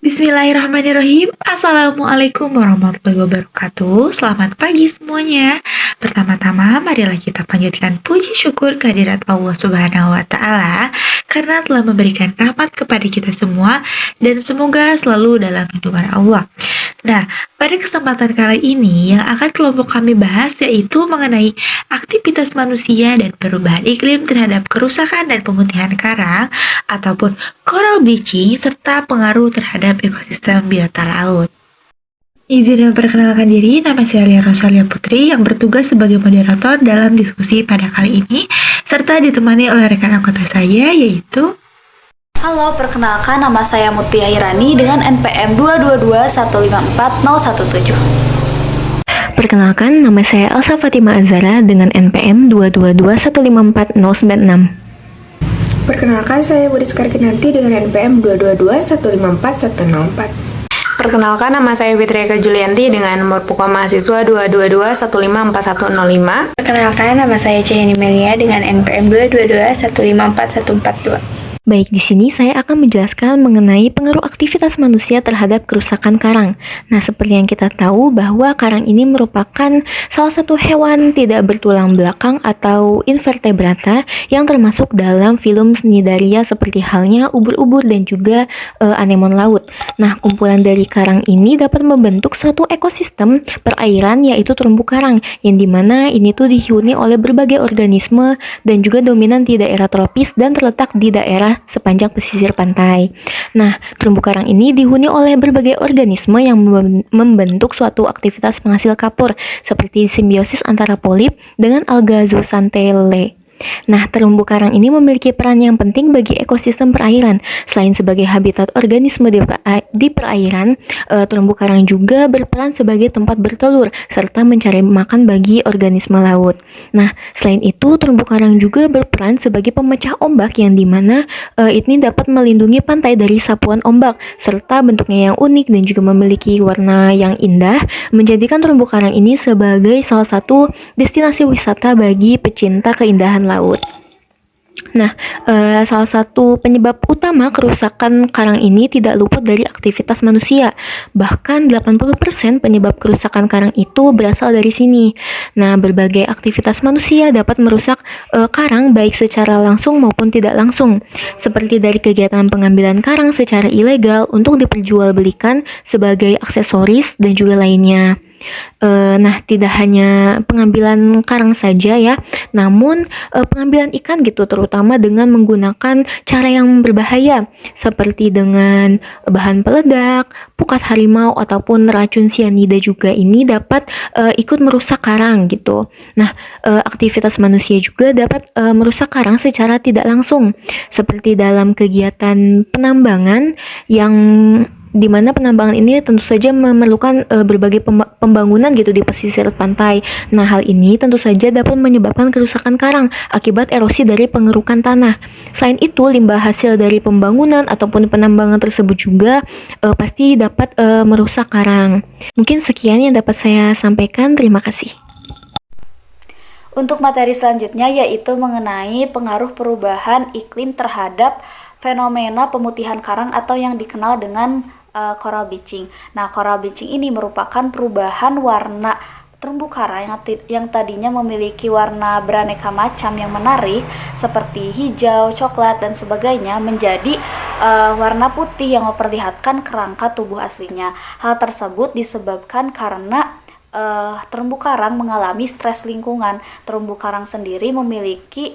Bismillahirrahmanirrahim. Assalamualaikum warahmatullahi wabarakatuh. Selamat pagi semuanya. Pertama-tama, marilah kita panjatkan puji syukur kehadirat Allah Subhanahu wa Ta'ala karena telah memberikan rahmat kepada kita semua, dan semoga selalu dalam lindungan Allah. Nah, pada kesempatan kali ini yang akan kelompok kami bahas yaitu mengenai aktivitas manusia dan perubahan iklim terhadap kerusakan dan pemutihan karang ataupun coral bleaching, serta pengaruh terhadap ekosistem biota laut. Izin memperkenalkan diri, nama saya Lia Rosalia Putri yang bertugas sebagai moderator dalam diskusi pada kali ini, serta ditemani oleh rekan anggota saya yaitu... Halo, perkenalkan nama saya Mutia Irani dengan NPM 222154017. Perkenalkan, nama saya Elsa Fatima Azara dengan NPM 222154096. Perkenalkan, saya Budi Skarkinanti dengan NPM 222154104. Perkenalkan, nama saya Fitri Eka Julianti dengan nomor pokok mahasiswa 222154105. Perkenalkan, nama saya Cahayani Melia dengan NPM 222154142. Baik, di sini saya akan menjelaskan mengenai pengaruh aktivitas manusia terhadap kerusakan karang. Nah, seperti yang kita tahu bahwa karang ini merupakan salah satu hewan tidak bertulang belakang atau invertebrata yang termasuk dalam filum Cnidaria seperti halnya ubur-ubur dan juga anemon laut. Nah, kumpulan dari karang ini dapat membentuk suatu ekosistem perairan yaitu terumbu karang yang dimana ini tuh dihuni oleh berbagai organisme dan juga dominan di daerah tropis dan terletak di daerah sepanjang pesisir pantai. Nah, terumbu karang ini dihuni oleh berbagai organisme yang membentuk suatu aktivitas penghasil kapur seperti simbiosis antara polip dengan alga zooxanthellae. Nah, terumbu karang ini memiliki peran yang penting bagi ekosistem perairan. Selain sebagai habitat organisme di perairan, terumbu karang juga berperan sebagai tempat bertelur serta mencari makan bagi organisme laut. Nah, selain itu terumbu karang juga berperan sebagai pemecah ombak yang dimana ini dapat melindungi pantai dari sapuan ombak serta bentuknya yang unik dan juga memiliki warna yang indah, menjadikan terumbu karang ini sebagai salah satu destinasi wisata bagi pecinta keindahan laut. Nah, salah satu penyebab utama kerusakan karang ini tidak luput dari aktivitas manusia. Bahkan 80% penyebab kerusakan karang itu berasal dari sini. Nah, berbagai aktivitas manusia dapat merusak karang baik secara langsung maupun tidak langsung. Seperti dari kegiatan pengambilan karang secara ilegal untuk diperjualbelikan sebagai aksesoris dan juga lainnya. Nah, tidak hanya pengambilan karang saja ya, namun pengambilan ikan gitu, terutama dengan menggunakan cara yang berbahaya seperti dengan bahan peledak, pukat harimau ataupun racun sianida juga ini dapat ikut merusak karang gitu. Nah, aktivitas manusia juga dapat merusak karang secara tidak langsung seperti dalam kegiatan penambangan yang di mana penambangan ini tentu saja memerlukan berbagai pembangunan gitu di pesisir pantai. Nah, hal ini tentu saja dapat menyebabkan kerusakan karang akibat erosi dari pengerukan tanah. Selain itu, limbah hasil dari pembangunan ataupun penambangan tersebut juga pasti dapat merusak karang. Mungkin sekian yang dapat saya sampaikan. Terima kasih. Untuk materi selanjutnya yaitu mengenai pengaruh perubahan iklim terhadap fenomena pemutihan karang atau yang dikenal dengan coral bleaching. Nah, coral bleaching ini merupakan perubahan warna terumbu karang yang tadinya memiliki warna beraneka macam yang menarik seperti hijau, coklat, dan sebagainya menjadi warna putih yang memperlihatkan kerangka tubuh aslinya. Hal tersebut disebabkan karena terumbu karang mengalami stres lingkungan. Terumbu karang sendiri memiliki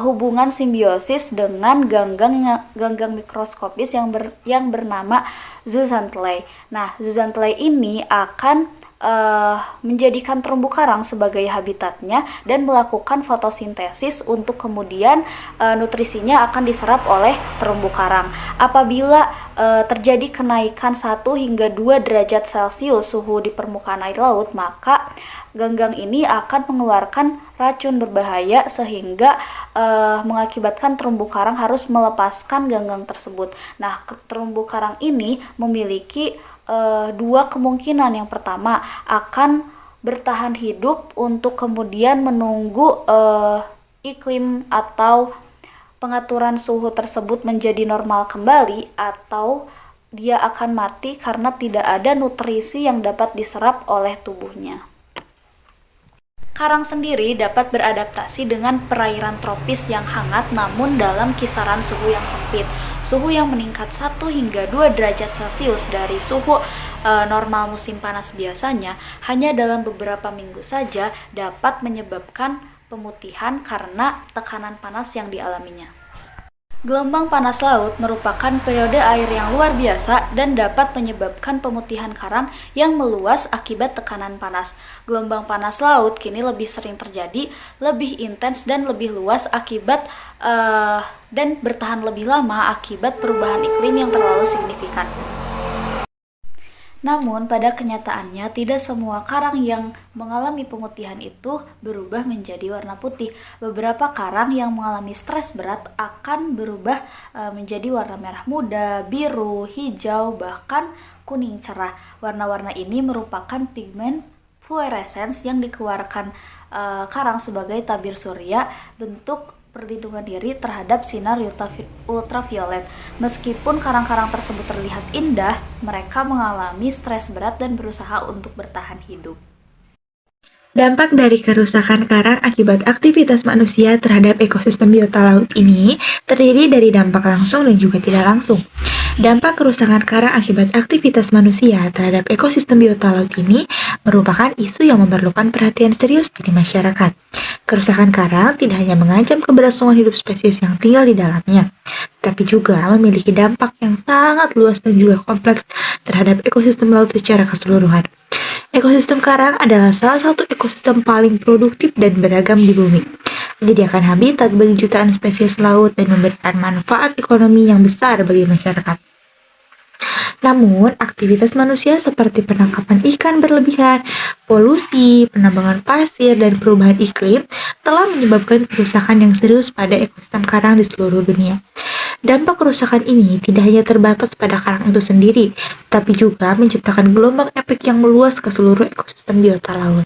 hubungan simbiosis dengan ganggang mikroskopis yang bernama zooxanthellae. Nah, zooxanthellae ini akan menjadikan terumbu karang sebagai habitatnya dan melakukan fotosintesis untuk kemudian nutrisinya akan diserap oleh terumbu karang. Apabila terjadi kenaikan 1 hingga 2 derajat Celcius suhu di permukaan air laut, maka ganggang ini akan mengeluarkan racun berbahaya sehingga mengakibatkan terumbu karang harus melepaskan ganggang tersebut. Nah, terumbu karang ini memiliki 2 kemungkinan. Yang pertama, akan bertahan hidup untuk kemudian menunggu iklim atau pengaturan suhu tersebut menjadi normal kembali, atau dia akan mati karena tidak ada nutrisi yang dapat diserap oleh tubuhnya. Karang sendiri dapat beradaptasi dengan perairan tropis yang hangat namun dalam kisaran suhu yang sempit. Suhu yang meningkat 1 hingga 2 derajat Celcius dari suhu normal musim panas biasanya hanya dalam beberapa minggu saja dapat menyebabkan pemutihan karena tekanan panas yang dialaminya. Gelombang panas laut merupakan periode air yang luar biasa dan dapat menyebabkan pemutihan karang yang meluas akibat tekanan panas. Gelombang panas laut kini lebih sering terjadi, lebih intens dan lebih luas akibat dan bertahan lebih lama akibat perubahan iklim yang terlalu signifikan. Namun, pada kenyataannya tidak semua karang yang mengalami pemutihan itu berubah menjadi warna putih. Beberapa karang yang mengalami stres berat akan berubah menjadi warna merah muda, biru, hijau, bahkan kuning cerah. Warna-warna ini merupakan pigmen fluorescens yang dikeluarkan karang sebagai tabir surya, bentuk perlindungan diri terhadap sinar ultraviolet. Meskipun karang-karang tersebut terlihat indah, mereka mengalami stres berat dan berusaha untuk bertahan hidup. Dampak dari kerusakan karang akibat aktivitas manusia terhadap ekosistem biota laut ini terdiri dari dampak langsung dan juga tidak langsung. Dampak kerusakan karang akibat aktivitas manusia terhadap ekosistem biota laut ini merupakan isu yang memerlukan perhatian serius dari masyarakat. Kerusakan karang tidak hanya mengancam keberlangsungan hidup spesies yang tinggal di dalamnya, tapi juga memiliki dampak yang sangat luas dan juga kompleks terhadap ekosistem laut secara keseluruhan. Ekosistem karang adalah salah satu ekosistem paling produktif dan beragam di bumi, menyediakan habitat bagi jutaan spesies laut dan memberikan manfaat ekonomi yang besar bagi masyarakat. Namun, aktivitas manusia seperti penangkapan ikan berlebihan, polusi, penambangan pasir, dan perubahan iklim telah menyebabkan kerusakan yang serius pada ekosistem karang di seluruh dunia. Dampak kerusakan ini tidak hanya terbatas pada karang itu sendiri, tapi juga menciptakan gelombang efek yang meluas ke seluruh ekosistem biota laut.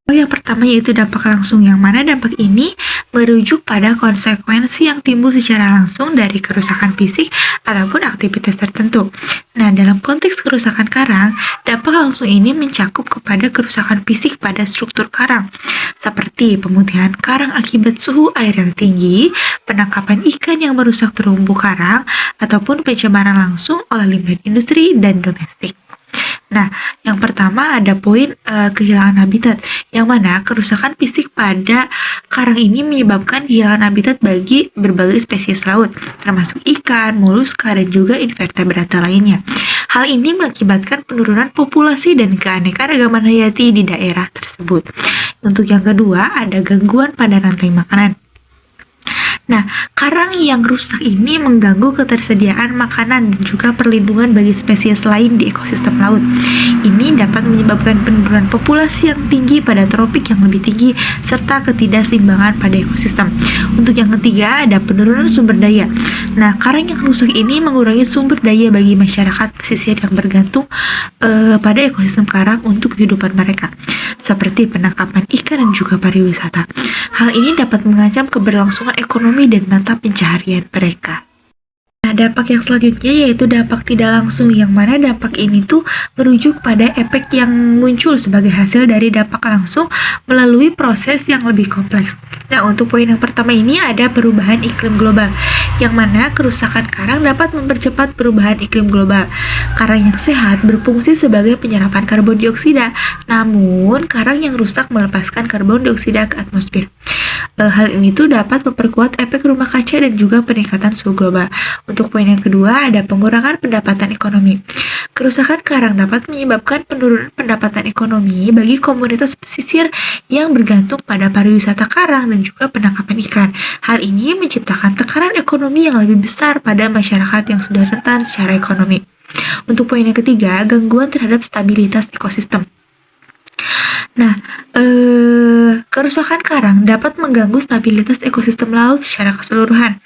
Yang pertama yaitu dampak langsung, yang mana dampak ini merujuk pada konsekuensi yang timbul secara langsung dari kerusakan fisik ataupun aktivitas tertentu. Nah, dalam konteks kerusakan karang, dampak langsung ini mencakup kepada kerusakan fisik pada struktur karang, seperti pemutihan karang akibat suhu air yang tinggi, penangkapan ikan yang merusak terumbu karang, ataupun pencemaran langsung oleh limbah industri dan domestik. Nah, yang pertama ada poin kehilangan habitat, yang mana kerusakan fisik pada karang ini menyebabkan kehilangan habitat bagi berbagai spesies laut, termasuk ikan, moluska, dan juga invertebrata lainnya. Hal ini mengakibatkan penurunan populasi dan keanekaragaman hayati di daerah tersebut. Untuk yang kedua, ada gangguan pada rantai makanan. Nah, karang yang rusak ini mengganggu ketersediaan makanan dan juga perlindungan bagi spesies lain di ekosistem laut. Ini dapat menyebabkan penurunan populasi yang tinggi pada tropik yang lebih tinggi serta ketidakseimbangan pada ekosistem. Untuk yang ketiga, ada penurunan sumber daya. Nah, karang yang rusak ini mengurangi sumber daya bagi masyarakat pesisir yang bergantung pada ekosistem karang untuk kehidupan mereka, seperti penangkapan ikan dan juga pariwisata. Hal ini dapat mengancam keberlangsungan ekonomi dan mata pencaharian mereka. Nah, dampak yang selanjutnya yaitu dampak tidak langsung, yang mana dampak ini tuh merujuk pada efek yang muncul sebagai hasil dari dampak langsung melalui proses yang lebih kompleks. Nah, untuk poin yang pertama ini ada perubahan iklim global, yang mana kerusakan karang dapat mempercepat perubahan iklim global. Karang yang sehat berfungsi sebagai penyerapan karbon dioksida, namun karang yang rusak melepaskan karbon dioksida ke atmosfer. Hal ini tuh dapat memperkuat efek rumah kaca dan juga peningkatan suhu global. Untuk poin yang kedua, ada pengurangan pendapatan ekonomi. Kerusakan karang dapat menyebabkan penurunan pendapatan ekonomi bagi komunitas pesisir yang bergantung pada pariwisata karang dan juga penangkapan ikan. Hal ini menciptakan tekanan ekonomi yang lebih besar pada masyarakat yang sudah rentan secara ekonomi. Untuk poin yang ketiga, gangguan terhadap stabilitas ekosistem. Nah, kerusakan karang dapat mengganggu stabilitas ekosistem laut secara keseluruhan.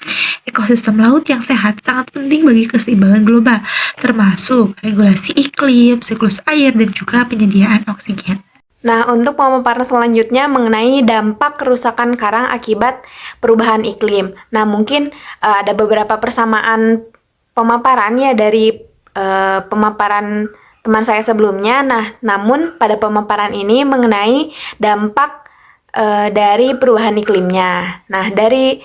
Ekosistem laut yang sehat sangat penting bagi keseimbangan global, termasuk regulasi iklim, siklus air, dan juga penyediaan oksigen. Nah, untuk pemaparan selanjutnya mengenai dampak kerusakan karang akibat perubahan iklim. Nah, mungkin ada beberapa persamaan pemaparannya dari pemaparan teman saya sebelumnya. Nah, namun pada pemaparan ini mengenai dampak dari perubahan iklimnya. Nah, dari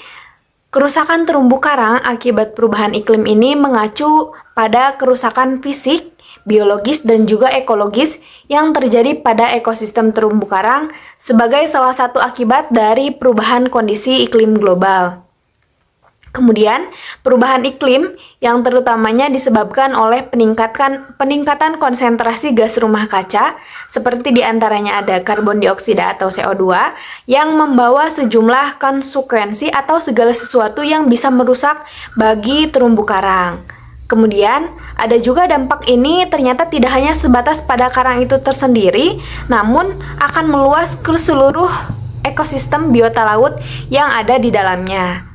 kerusakan terumbu karang akibat perubahan iklim ini mengacu pada kerusakan fisik, biologis, dan juga ekologis yang terjadi pada ekosistem terumbu karang sebagai salah satu akibat dari perubahan kondisi iklim global. Kemudian, perubahan iklim yang terutamanya disebabkan oleh peningkatan konsentrasi gas rumah kaca, seperti diantaranya ada karbon dioksida atau CO2, yang membawa sejumlah konsekuensi atau segala sesuatu yang bisa merusak bagi terumbu karang. Kemudian, ada juga dampak ini ternyata tidak hanya sebatas pada karang itu tersendiri, namun akan meluas ke seluruh ekosistem biota laut yang ada di dalamnya.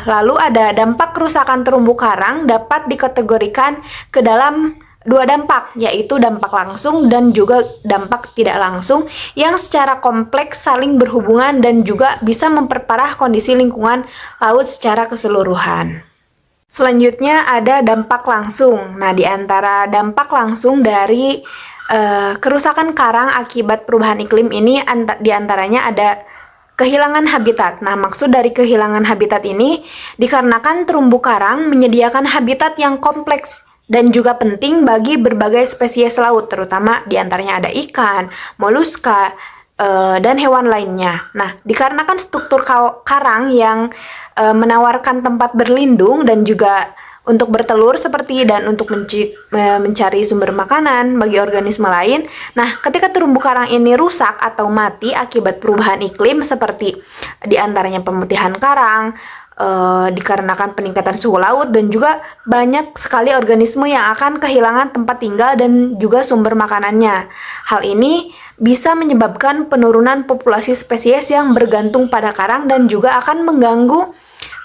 Lalu ada dampak kerusakan terumbu karang dapat dikategorikan ke dalam dua dampak, yaitu dampak langsung dan juga dampak tidak langsung yang secara kompleks saling berhubungan dan juga bisa memperparah kondisi lingkungan laut secara keseluruhan. Selanjutnya ada dampak langsung. Nah, di antara dampak langsung dari kerusakan karang akibat perubahan iklim ini di antaranya ada kehilangan habitat. Nah, maksud dari kehilangan habitat ini dikarenakan terumbu karang menyediakan habitat yang kompleks dan juga penting bagi berbagai spesies laut, terutama diantaranya ada ikan, moluska, dan hewan lainnya. Nah, dikarenakan struktur karang yang menawarkan tempat berlindung dan juga untuk bertelur dan untuk mencari sumber makanan bagi organisme lain. Nah, ketika terumbu karang ini rusak atau mati akibat perubahan iklim seperti diantaranya pemutihan karang, dikarenakan peningkatan suhu laut, dan juga banyak sekali organisme yang akan kehilangan tempat tinggal dan juga sumber makanannya. Hal ini bisa menyebabkan penurunan populasi spesies yang bergantung pada karang dan juga akan mengganggu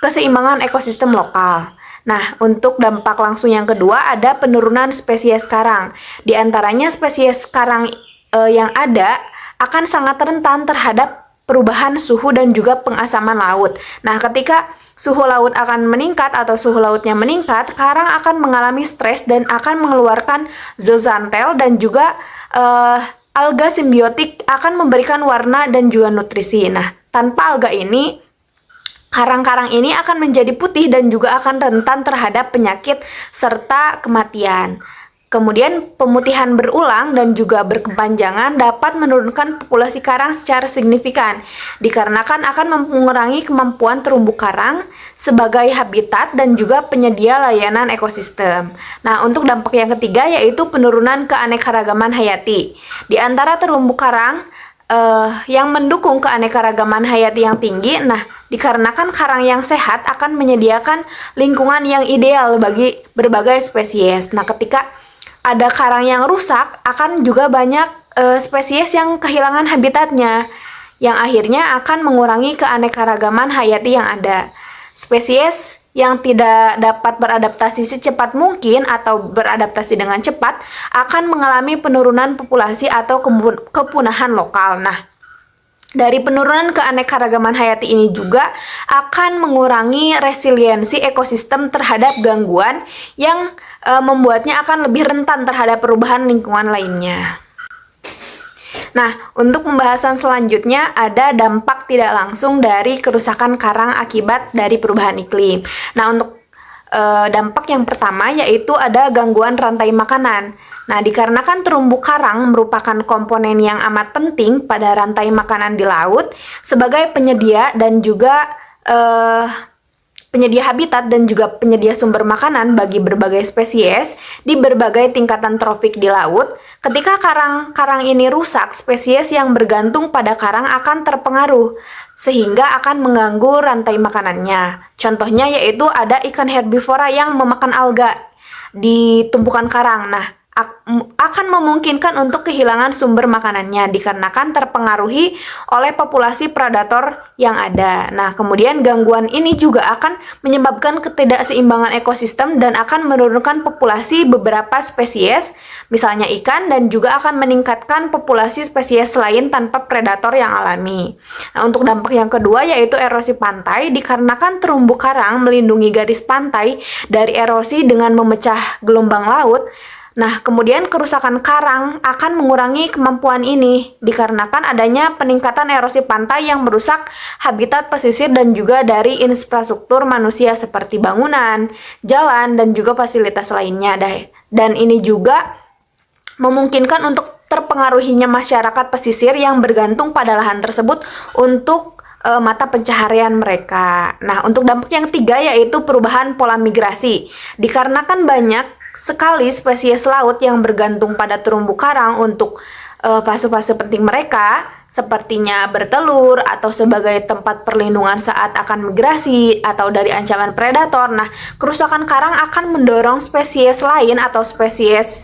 keseimbangan ekosistem lokal. Nah, untuk dampak langsung yang kedua ada penurunan spesies karang. Di antaranya spesies karang yang ada akan sangat rentan terhadap perubahan suhu dan juga pengasaman laut. Nah, ketika suhu laut akan meningkat atau suhu lautnya meningkat, karang akan mengalami stres dan akan mengeluarkan zooxantel dan juga alga simbiotik akan memberikan warna dan juga nutrisi. Nah, tanpa alga ini karang-karang ini akan menjadi putih dan juga akan rentan terhadap penyakit serta kematian. Kemudian pemutihan berulang dan juga berkepanjangan dapat menurunkan populasi karang secara signifikan, dikarenakan akan mengurangi kemampuan terumbu karang sebagai habitat dan juga penyedia layanan ekosistem. Nah, untuk dampak yang ketiga yaitu penurunan keanekaragaman hayati. Di antara terumbu karang yang mendukung keanekaragaman hayati yang tinggi, nah dikarenakan karang yang sehat akan menyediakan lingkungan yang ideal bagi berbagai spesies. Nah, ketika ada karang yang rusak, akan juga banyak spesies yang kehilangan habitatnya, yang akhirnya akan mengurangi keanekaragaman hayati yang ada. Spesies yang tidak dapat beradaptasi secepat mungkin atau beradaptasi dengan cepat akan mengalami penurunan populasi atau kepunahan lokal. Nah, dari penurunan keanekaragaman hayati ini juga akan mengurangi resiliensi ekosistem terhadap gangguan yang membuatnya akan lebih rentan terhadap perubahan lingkungan lainnya. Nah, untuk pembahasan selanjutnya ada dampak tidak langsung dari kerusakan karang akibat dari perubahan iklim. Nah, untuk dampak yang pertama yaitu ada gangguan rantai makanan. Nah, dikarenakan terumbu karang merupakan komponen yang amat penting pada rantai makanan di laut sebagai penyedia dan juga penyedia habitat dan juga penyedia sumber makanan bagi berbagai spesies di berbagai tingkatan trofik di laut. Ketika karang-karang ini rusak, spesies yang bergantung pada karang akan terpengaruh sehingga akan mengganggu rantai makanannya. Contohnya yaitu ada ikan herbivora yang memakan alga di tumpukan karang. Nah, akan memungkinkan untuk kehilangan sumber makanannya dikarenakan terpengaruhi oleh populasi predator yang ada. Nah, kemudian gangguan ini juga akan menyebabkan ketidakseimbangan ekosistem dan akan menurunkan populasi beberapa spesies, misalnya ikan, dan juga akan meningkatkan populasi spesies lain tanpa predator yang alami. Nah, untuk dampak yang kedua yaitu erosi pantai, dikarenakan terumbu karang melindungi garis pantai dari erosi dengan memecah gelombang laut. Nah, kemudian kerusakan karang akan mengurangi kemampuan ini dikarenakan adanya peningkatan erosi pantai yang merusak habitat pesisir dan juga dari infrastruktur manusia seperti bangunan, jalan, dan juga fasilitas lainnya. Dan ini juga memungkinkan untuk terpengaruhinya masyarakat pesisir yang bergantung pada lahan tersebut untuk mata pencaharian mereka. Nah, untuk dampak yang ketiga yaitu perubahan pola migrasi. Dikarenakan banyak sekali spesies laut yang bergantung pada terumbu karang untuk fase-fase penting mereka, sepertinya bertelur atau sebagai tempat perlindungan saat akan migrasi atau dari ancaman predator. Nah, kerusakan karang akan mendorong spesies lain atau spesies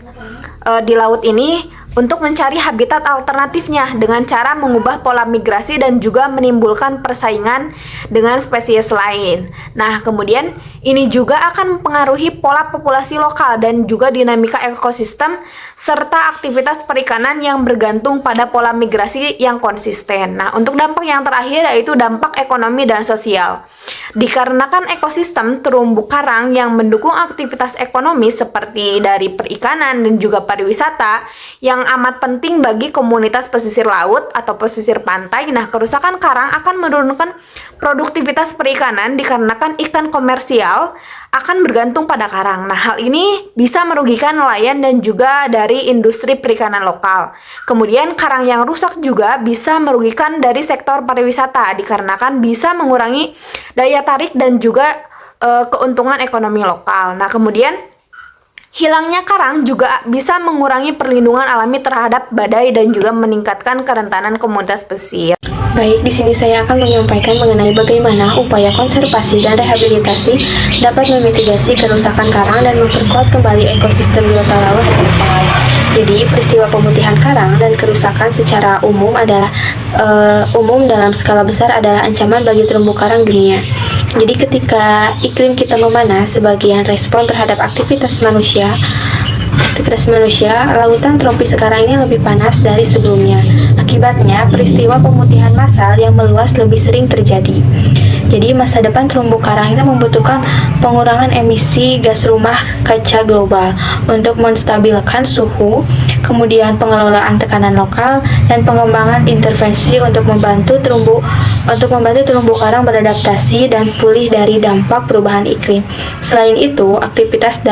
di laut ini untuk mencari habitat alternatifnya dengan cara mengubah pola migrasi dan juga menimbulkan persaingan dengan spesies lain. Nah, kemudian ini juga akan mempengaruhi pola populasi lokal dan juga dinamika ekosistem serta aktivitas perikanan yang bergantung pada pola migrasi yang konsisten. Nah, untuk dampak yang terakhir yaitu dampak ekonomi dan sosial. Dikarenakan ekosistem terumbu karang yang mendukung aktivitas ekonomi seperti dari perikanan dan juga pariwisata yang amat penting bagi komunitas pesisir laut atau pesisir pantai. Nah, kerusakan karang akan menurunkan produktivitas perikanan dikarenakan ikan komersial akan bergantung pada karang. Nah, hal ini bisa merugikan nelayan dan juga dari industri perikanan lokal. Kemudian, karang yang rusak juga bisa merugikan dari sektor pariwisata dikarenakan bisa mengurangi daya tarik dan juga keuntungan ekonomi lokal. Nah, kemudian hilangnya karang juga bisa mengurangi perlindungan alami terhadap badai dan juga meningkatkan kerentanan komunitas pesisir. Baik, di sini saya akan menyampaikan mengenai bagaimana upaya konservasi dan rehabilitasi dapat memitigasi kerusakan karang dan memperkuat kembali ekosistem biota laut yang terpengaruh. Jadi, peristiwa pemutihan karang dan kerusakan secara umum dalam skala besar adalah ancaman bagi terumbu karang dunia. Jadi, ketika iklim kita memanas sebagian respon terhadap aktivitas manusia, lautan tropis sekarang ini lebih panas dari sebelumnya. Akibatnya, peristiwa pemutihan massal yang meluas lebih sering terjadi. Jadi, masa depan terumbu karang ini membutuhkan pengurangan emisi gas rumah kaca global untuk menstabilkan suhu, kemudian pengelolaan tekanan lokal, dan pengembangan intervensi untuk membantu terumbu karang beradaptasi dan pulih dari dampak perubahan iklim. Selain itu, aktivitas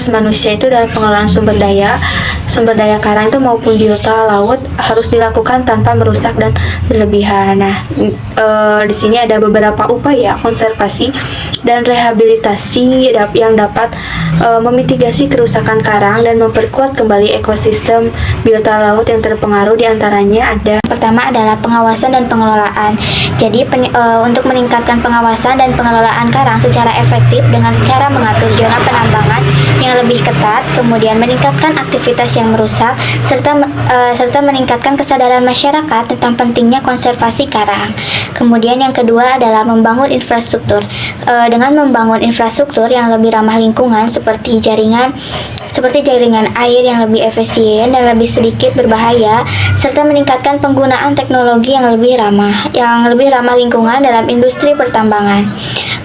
manusia itu dalam pengelolaan sumber daya karang itu maupun biota laut harus dilakukan tanpa merusak dan berlebihan. Nah, di sini ada beberapa upaya konservasi dan rehabilitasi yang dapat memitigasi kerusakan karang dan memperkuat kembali ekosistem biota laut yang terpengaruh. Diantaranya ada pertama adalah pengawasan dan pengelolaan. Jadi untuk meningkatkan pengawasan dan pengelolaan karang secara efektif dengan cara mengatur zona penambangan yang lebih ketat, kemudian meningkatkan aktivitas yang merusak, serta meningkatkan kesadaran masyarakat tentang pentingnya konservasi karang. Kemudian yang kedua adalah membangun infrastruktur. Dengan membangun infrastruktur yang lebih ramah lingkungan seperti jaringan air yang lebih efisien dan lebih sedikit berbahaya, serta meningkatkan penggunaan teknologi yang lebih ramah lingkungan dalam industri pertambangan.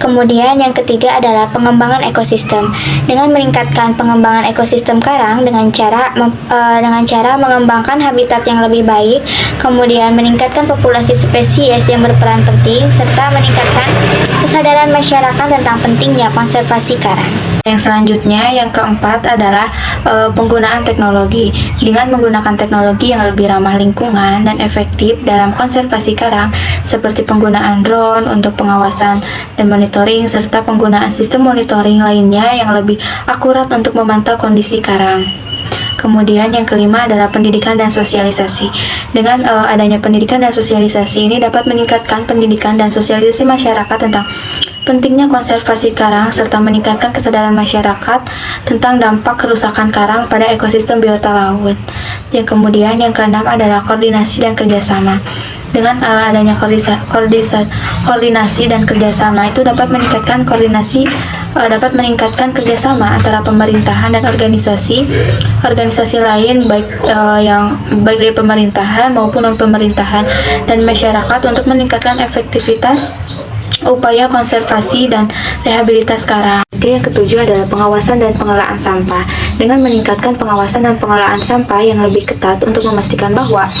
Kemudian yang ketiga adalah pengembangan ekosistem. Dengan meningkatkan pengembangan ekosistem karang dengan cara mengembangkan habitat yang lebih baik, kemudian meningkatkan populasi spesies yang berperan penting, serta meningkatkan kesadaran masyarakat tentang pentingnya konservasi karang. Yang selanjutnya, yang keempat adalah penggunaan teknologi. Dengan menggunakan teknologi yang lebih ramah lingkungan dan efektif dalam konservasi karang, seperti penggunaan drone untuk pengawasan dan monitoring, serta penggunaan sistem monitoring lainnya yang lebih akurat untuk memantau kondisi karang. Kemudian yang kelima adalah pendidikan dan sosialisasi. Dengan adanya pendidikan dan sosialisasi ini dapat meningkatkan pendidikan dan sosialisasi masyarakat tentang Pentingnya konservasi karang serta meningkatkan kesadaran masyarakat tentang dampak kerusakan karang pada ekosistem biota laut. Yang kemudian yang keenam adalah koordinasi dan kerjasama. Dengan adanya koordinasi dan kerjasama itu dapat meningkatkan kerjasama antara pemerintahan dan organisasi lain baik dari pemerintahan maupun non pemerintahan dan masyarakat untuk meningkatkan efektivitas upaya konservasi dan rehabilitas karang. Yang ketujuh adalah pengawasan dan pengelolaan sampah. Dengan meningkatkan pengawasan dan pengelolaan sampah yang lebih ketat untuk memastikan bahwa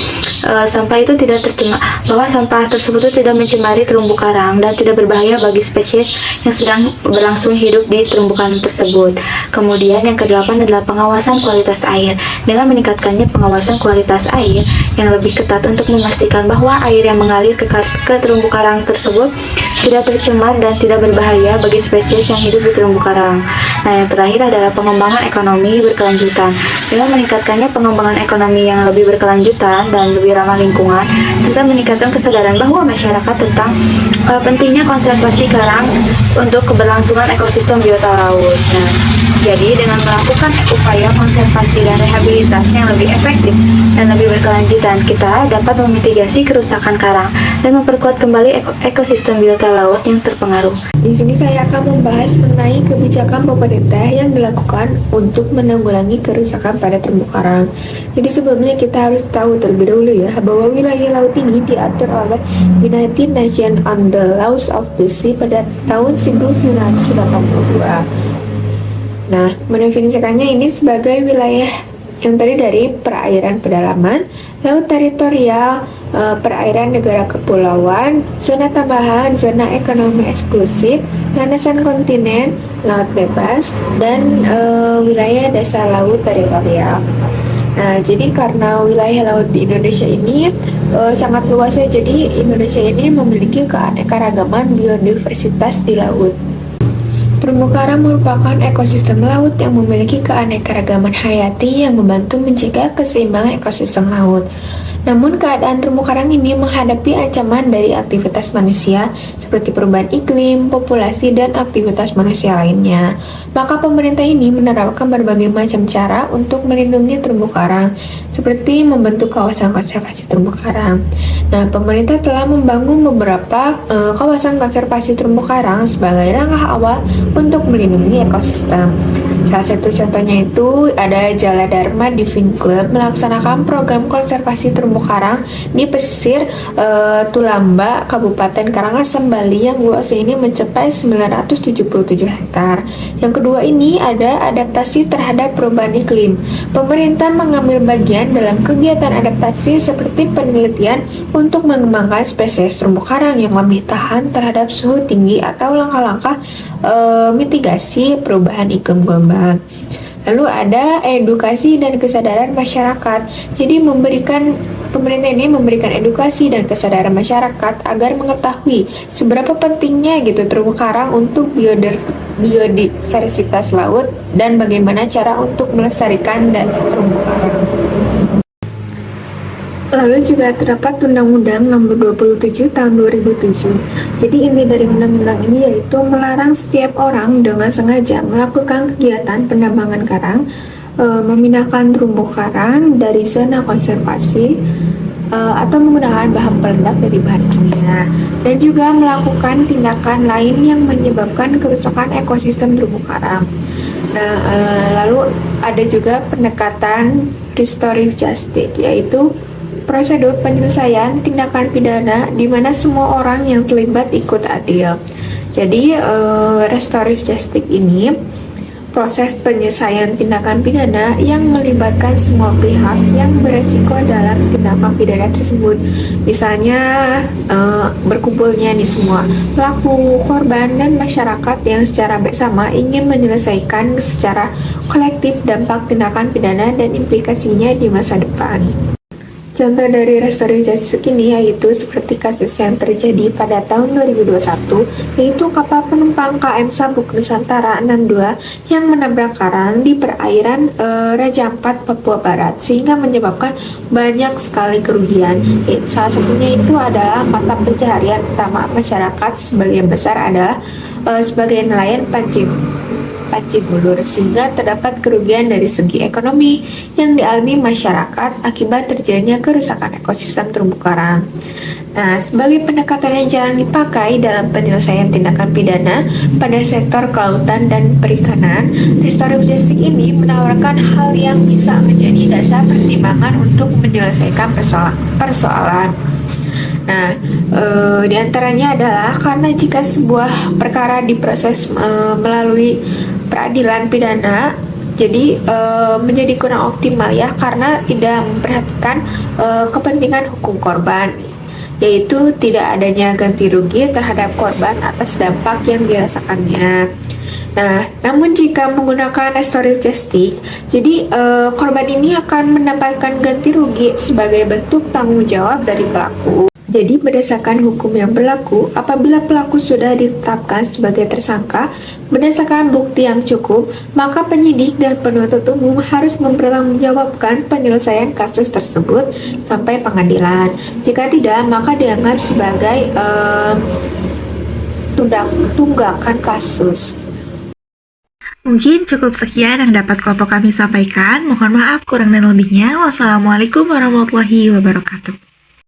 sampah tersebut tidak mencemari terumbu karang dan tidak berbahaya bagi spesies yang sedang berlangsung hidup di terumbu karang tersebut. Kemudian yang kedelapan adalah pengawasan kualitas air. Dengan meningkatkannya pengawasan kualitas air yang lebih ketat untuk memastikan bahwa air yang mengalir ke terumbu karang tersebut tidak tercemar dan tidak berbahaya bagi spesies yang hidup di terumbu karang. Nah, yang terakhir adalah pengembangan ekonomi berkelanjutan. Dengan meningkatkannya pengembangan ekonomi yang lebih berkelanjutan dan lebih ramah lingkungan, serta meningkatkan kesadaran bahwa masyarakat tentang pentingnya konservasi karang untuk keberlangsungan ekosistem biota laut. Nah, jadi dengan melakukan upaya konservasi dan rehabilitasi yang lebih efektif dan lebih berkelanjutan, kita dapat memitigasi kerusakan karang dan memperkuat kembali ekosistem biota laut yang terpengaruh. Di sini saya akan membahas mengenai kebijakan pemerintah yang dilakukan untuk menanggulangi kerusakan pada terumbu karang. Jadi sebelumnya kita harus tahu terlebih dahulu ya bahwa wilayah laut ini diatur oleh United Nations on the Laws of the Sea pada tahun 1982. Nah, mendefinisikannya ini sebagai wilayah yang terdiri dari perairan pedalaman, laut teritorial, perairan negara kepulauan, zona tambahan, zona ekonomi eksklusif, landasan kontinen, laut bebas, dan wilayah dasar laut teritorial. Nah, jadi karena wilayah laut di Indonesia ini sangat luas ya, jadi Indonesia ini memiliki keanekaragaman biodiversitas di laut. Terumbu karang merupakan ekosistem laut yang memiliki keanekaragaman hayati yang membantu menjaga keseimbangan ekosistem laut. Namun keadaan terumbu karang ini menghadapi ancaman dari aktivitas manusia seperti perubahan iklim, populasi, dan aktivitas manusia lainnya. Maka pemerintah ini menerapkan berbagai macam cara untuk melindungi terumbu karang, seperti membentuk kawasan konservasi terumbu karang. Nah, pemerintah telah membangun beberapa kawasan konservasi terumbu karang sebagai langkah awal untuk melindungi ekosistem. Salah satu contohnya itu ada Jala Dharma Diving Club melaksanakan program konservasi terumbu karang di pesisir Tulamba, Kabupaten Karangasem, Bali yang luasnya ini mencapai 977 hektar. Yang kedua ini ada adaptasi terhadap perubahan iklim. Pemerintah mengambil bagian dalam kegiatan adaptasi seperti penelitian untuk mengembangkan spesies terumbu karang yang lebih tahan terhadap suhu tinggi atau langkah-langkah mitigasi perubahan iklim global. Lalu ada edukasi dan kesadaran masyarakat. Jadi pemerintah ini memberikan edukasi dan kesadaran masyarakat agar mengetahui seberapa pentingnya gitu terumbu karang untuk biodiversitas laut dan bagaimana cara untuk melestarikan dan terumbu karang. Lalu juga terdapat Undang-Undang Nomor 27 Tahun 2007. Jadi inti dari undang-undang ini yaitu melarang setiap orang dengan sengaja melakukan kegiatan penambangan karang, memindahkan terumbu karang dari zona konservasi, atau menggunakan bahan peledak dari bahan kimia, dan juga melakukan tindakan lain yang menyebabkan kerusakan ekosistem terumbu karang. Nah, lalu ada juga pendekatan restoratif justice, yaitu prosedur penyelesaian tindakan pidana di mana semua orang yang terlibat ikut adil. Jadi restoratif justice ini proses penyelesaian tindakan pidana yang melibatkan semua pihak yang beresiko dalam tindakan pidana tersebut. Misalnya berkumpulnya nih semua pelaku, korban, dan masyarakat yang secara bersama ingin menyelesaikan secara kolektif dampak tindakan pidana dan implikasinya di masa depan. Contoh dari restoratif justice ini yaitu seperti kasus yang terjadi pada tahun 2021, yaitu kapal penumpang KM Sabuk Nusantara 62 yang menabrak karang di perairan Raja Ampat, Papua Barat, sehingga menyebabkan banyak sekali kerugian. Salah satunya itu adalah mata pencaharian utama masyarakat, sebagian besar adalah sebagai nelayan pancing ulur, sehingga terdapat kerugian dari segi ekonomi yang dialami masyarakat akibat terjadinya kerusakan ekosistem terumbu karang. Nah, sebagai pendekatan yang jarang dipakai dalam penyelesaian tindakan pidana pada sektor kelautan dan perikanan, restoratif justice ini menawarkan hal yang bisa menjadi dasar pertimbangan untuk menyelesaikan persoalan. Nah, diantaranya adalah karena jika sebuah perkara diproses melalui peradilan pidana, jadi menjadi kurang optimal ya, karena tidak memperhatikan kepentingan hukum korban, yaitu tidak adanya ganti rugi terhadap korban atas dampak yang dirasakannya. Nah, namun jika menggunakan restoratif justice, jadi korban ini akan mendapatkan ganti rugi sebagai bentuk tanggung jawab dari pelaku. Jadi berdasarkan hukum yang berlaku, apabila pelaku sudah ditetapkan sebagai tersangka berdasarkan bukti yang cukup, maka penyidik dan penuntut umum harus mempertanggungjawabkan penyelesaian kasus tersebut sampai pengadilan. Jika tidak, maka dianggap sebagai tunggakan kasus. Mungkin cukup sekian yang dapat kelompok kami sampaikan. Mohon maaf kurang dan lebihnya. Wassalamualaikum warahmatullahi wabarakatuh.